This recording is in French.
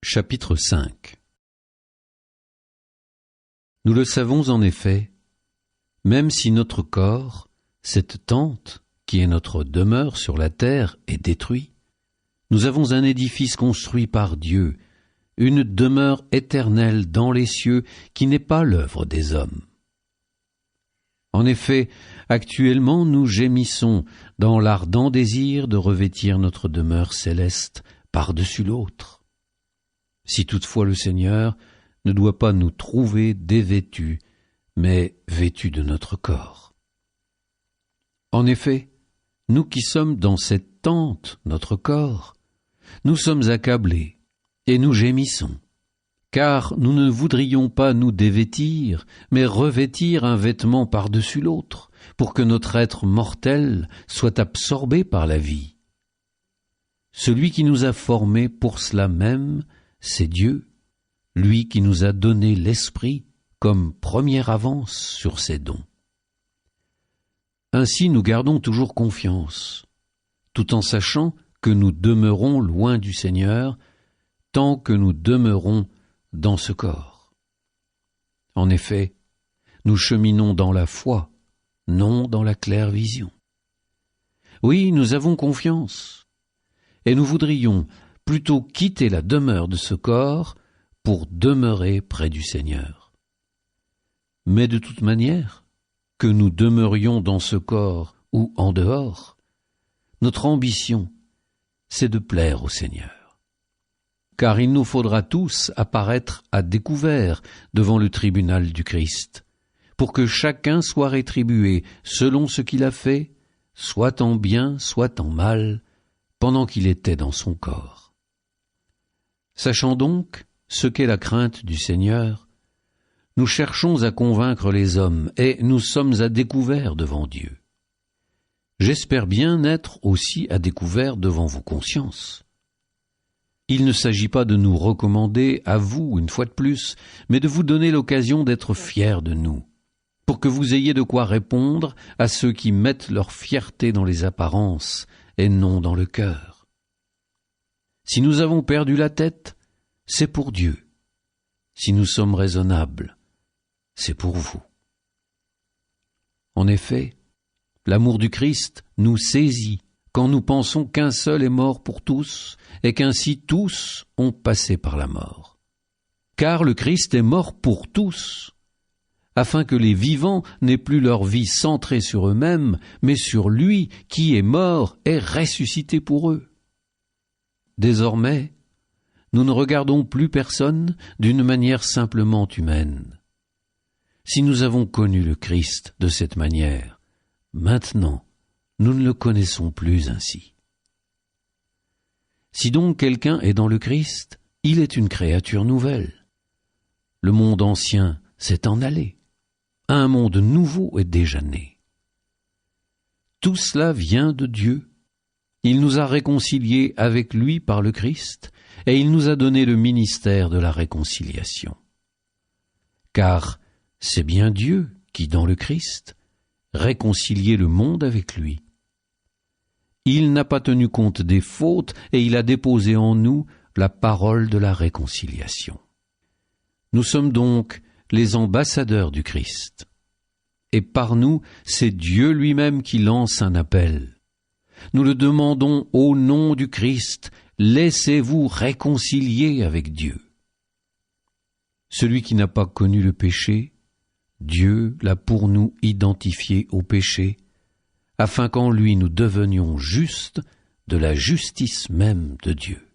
Chapitre 5. Nous le savons en effet, même si notre corps, cette tente qui est notre demeure sur la terre, est détruit, nous avons un édifice construit par Dieu, une demeure éternelle dans les cieux qui n'est pas l'œuvre des hommes. En effet, actuellement nous gémissons dans l'ardent désir de revêtir notre demeure céleste par-dessus l'autre. Si toutefois le Seigneur ne doit pas nous trouver dévêtus, mais vêtus de notre corps. En effet, nous qui sommes dans cette tente, notre corps, nous sommes accablés et nous gémissons, car nous ne voudrions pas nous dévêtir, mais revêtir un vêtement par-dessus l'autre, pour que notre être mortel soit absorbé par la vie. Celui qui nous a formés pour cela même, c'est Dieu, lui qui nous a donné l'Esprit comme première avance sur ses dons. Ainsi nous gardons toujours confiance, tout en sachant que nous demeurons loin du Seigneur, tant que nous demeurons dans ce corps. En effet, nous cheminons dans la foi, non dans la claire vision. Oui, nous avons confiance, et nous voudrions plutôt quitter la demeure de ce corps pour demeurer près du Seigneur. Mais de toute manière, que nous demeurions dans ce corps ou en dehors, notre ambition, c'est de plaire au Seigneur. Car il nous faudra tous apparaître à découvert devant le tribunal du Christ, pour que chacun soit rétribué selon ce qu'il a fait, soit en bien, soit en mal, pendant qu'il était dans son corps. Sachant donc ce qu'est la crainte du Seigneur, nous cherchons à convaincre les hommes et nous sommes à découvert devant Dieu. J'espère bien être aussi à découvert devant vos consciences. Il ne s'agit pas de nous recommander à vous, une fois de plus, mais de vous donner l'occasion d'être fiers de nous, pour que vous ayez de quoi répondre à ceux qui mettent leur fierté dans les apparences et non dans le cœur. Si nous avons perdu la tête, c'est pour Dieu. Si nous sommes raisonnables, c'est pour vous. En effet, l'amour du Christ nous saisit quand nous pensons qu'un seul est mort pour tous et qu'ainsi tous ont passé par la mort. Car le Christ est mort pour tous, afin que les vivants n'aient plus leur vie centrée sur eux-mêmes, mais sur lui qui est mort et ressuscité pour eux. Désormais, nous ne regardons plus personne d'une manière simplement humaine. Si nous avons connu le Christ de cette manière, maintenant, nous ne le connaissons plus ainsi. Si donc quelqu'un est dans le Christ, il est une créature nouvelle. Le monde ancien s'est en allé. Un monde nouveau est déjà né. Tout cela vient de Dieu. Il nous a réconciliés avec lui par le Christ, et il nous a donné le ministère de la réconciliation. Car c'est bien Dieu qui, dans le Christ, réconciliait le monde avec lui. Il n'a pas tenu compte des fautes, et il a déposé en nous la parole de la réconciliation. Nous sommes donc les ambassadeurs du Christ. Et par nous, c'est Dieu lui-même qui lance un appel. Nous le demandons au nom du Christ, laissez-vous réconcilier avec Dieu. Celui qui n'a pas connu le péché, Dieu l'a pour nous identifié au péché, afin qu'en lui nous devenions justes de la justice même de Dieu.